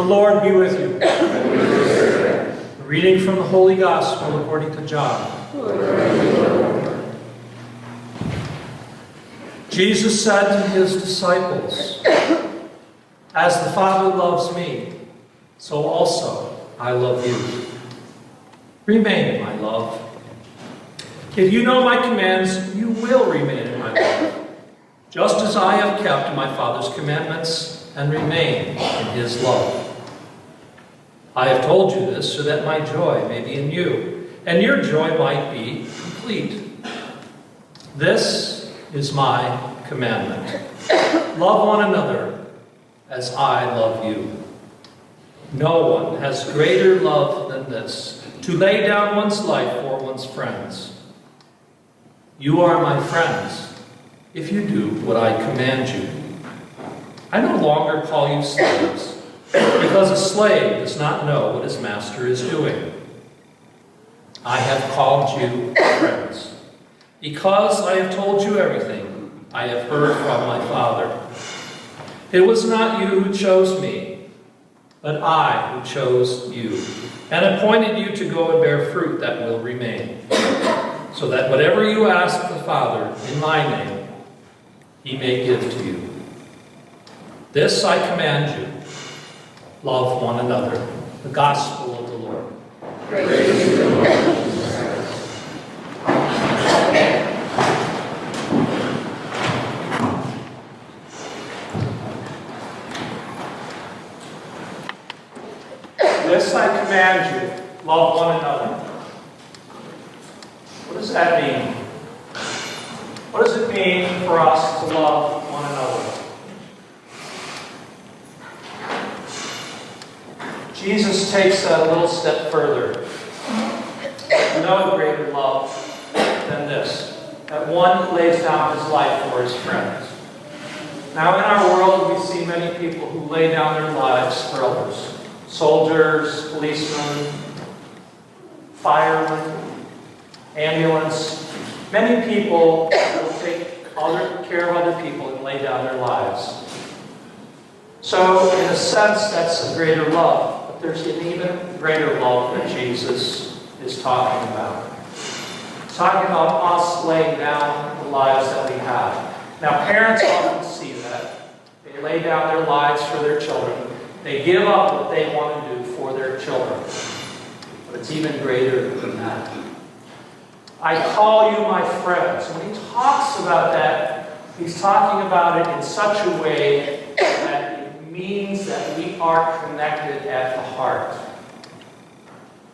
Lord be with you. A reading from the Holy Gospel according to John. Jesus said to his disciples, "As the Father loves me, so also I love you. Remain in my love. If you know my commands, you will remain in my love, just as I have kept my Father's commandments and remain in his love. I have told you this so that my joy may be in you, and your joy might be complete. This is my commandment. Love one another as I love you. No one has greater love than this, to lay down one's life for one's friends. You are my friends if you do what I command you. I no longer call you slaves, because a slave does not know what his master is doing. I have called you friends, because I have told you everything I have heard from my Father. It was not you who chose me, but I who chose you, and appointed you to go and bear fruit that will remain, so that whatever you ask the Father in my name, he may give to you. This I command you, love one another." The Gospel of the Lord. Praise to the Lord. This I command you, love one another. What does that mean? What does it mean for us to love one another? Jesus takes that a little step further. No greater love than this, that one lays down his life for his friends. Now in our world we see many people who lay down their lives for others. Soldiers, policemen, firemen, ambulance. Many people will take care of other people and lay down their lives. So in a sense that's a greater love. There's an even greater love that Jesus is talking about. He's talking about us laying down the lives that we have. Now, parents often see that. They lay down their lives for their children. They give up what they want to do for their children. But it's even greater than that. I call you my friends. When he talks about that, he's talking about it in such a way that means that we are connected at the heart.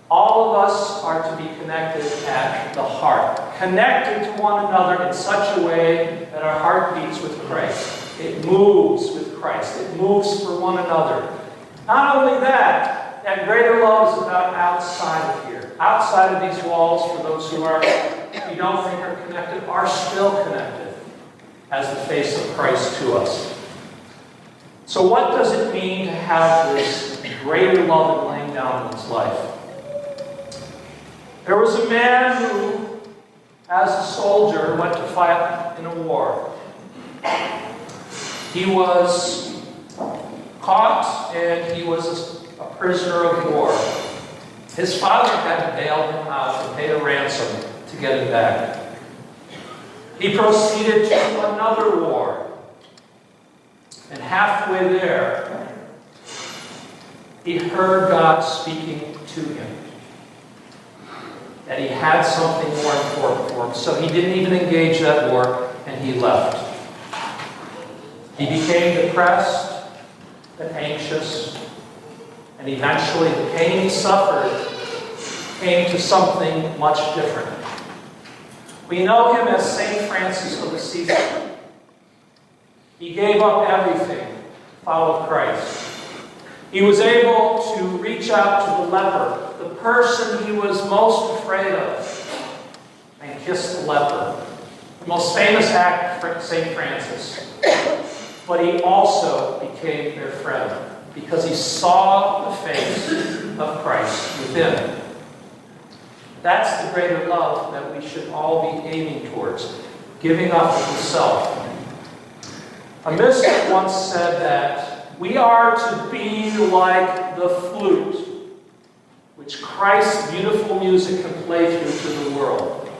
All of us are to be connected at the heart. Connected to one another in such a way that our heart beats with Christ. It moves with Christ. It moves for one another. Not only that, that greater love is about outside of here. Outside of these walls, for those who are, you don't think are connected, are still connected as the face of Christ to us. So what does it mean to have this greater love in laying down one's life? There was a man who, as a soldier, went to fight in a war. He was caught and he was a prisoner of war. His father had to bail him out and pay a ransom to get him back. He proceeded to another war. And halfway there, he heard God speaking to him. That he had something more important for him. So he didn't even engage that war, and he left. He became depressed and anxious, and eventually the pain he suffered came to something much different. We know him as Saint Francis of Assisi. He gave up everything to follow Christ. He was able to reach out to the leper, the person he was most afraid of, and kiss the leper. The most famous act of St. Francis. But he also became their friend because he saw the face of Christ within. That's the greater love that we should all be aiming towards, giving up of the self. A mystic once said that We are to be like the flute, which Christ's beautiful music can play through to the world.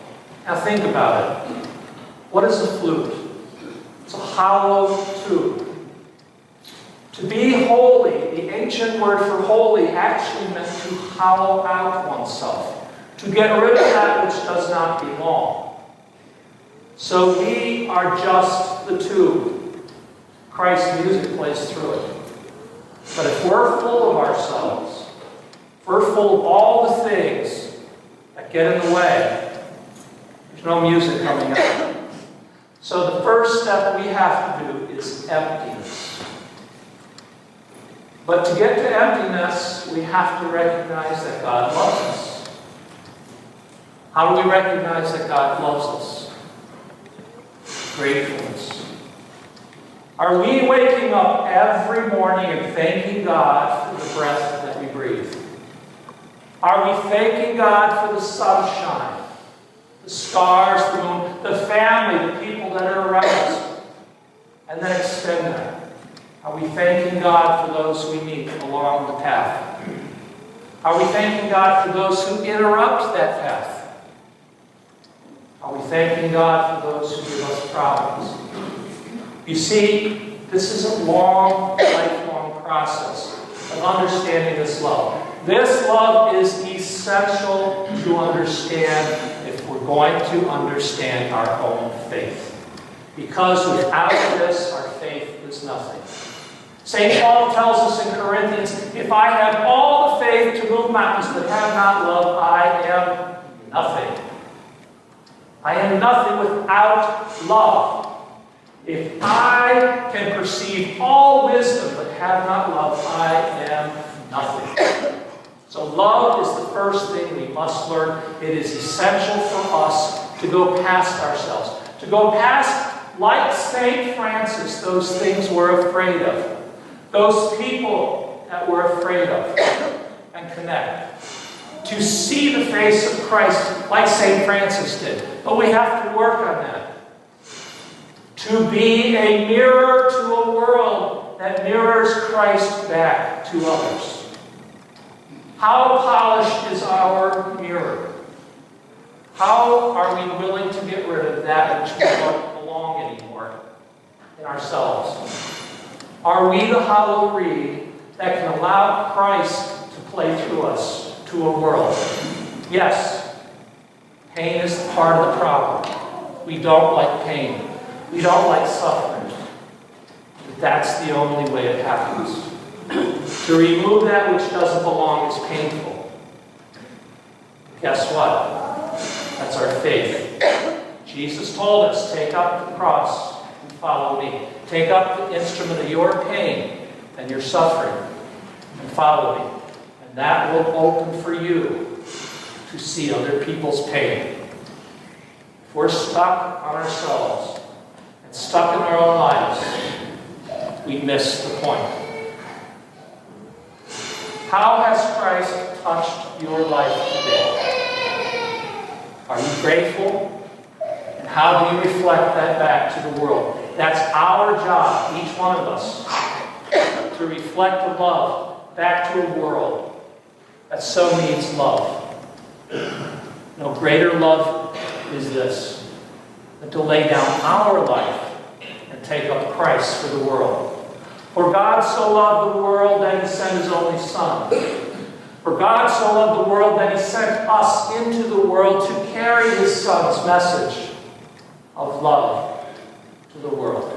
Now think about it. What is a flute? It's a hollow tube. To be holy, the ancient word for holy actually meant to hollow out oneself, to get rid of that which does not belong. So we are just the tube. Christ's music plays through it. But if we're full of ourselves, if we're full of all the things that get in the way, there's no music coming out. So the first step we have to do is emptiness. But to get to emptiness, we have to recognize that God loves us. How do we recognize that God loves us? Gratefulness. Are we waking up every morning and thanking God for the breath that we breathe? Are we thanking God for the sunshine, the stars, the moon, the family, the people that are around us? And then extend that. Are we thanking God for those we meet along the path? Are we thanking God for those who interrupt that path? Are we thanking God for those who give us problems? You see, this is a long, lifelong process of understanding this love. This love is essential to understand if we're going to understand our own faith. Because without this, our faith is nothing. St. Paul tells us in Corinthians, if I have all the faith to move mountains but have not love, I am nothing. I am nothing without love. If I can perceive all wisdom but have not love, I am nothing. So love is the first thing we must learn. It is essential for us to go past ourselves. To go past, like St. Francis, those things we're afraid of. Those people that we're afraid of. And connect. To see the face of Christ like St. Francis did. But we have to work on that. To be a mirror to a world that mirrors Christ back to others. How polished is our mirror? How are we willing to get rid of that which don't belong anymore in ourselves? Are we the hollow reed that can allow Christ to play through us to a world? Yes, pain is part of the problem. We don't like pain. We don't like suffering. But that's the only way it happens. To remove that which doesn't belong is painful. Guess what? That's our faith. Jesus told us, take up the cross and follow me. Take up the instrument of your pain and your suffering and follow me. And that will open for you to see other people's pain. If we're stuck on ourselves, stuck in our own lives, we miss the point. How has Christ touched your life today? Are you grateful? And how do you reflect that back to the world? That's our job, each one of us, to reflect the love back to a world that so needs love. No greater love is this, than to lay down our life and take up Christ for the world. For God so loved the world that he sent his only Son. For God so loved the world that he sent us into the world to carry his Son's message of love to the world.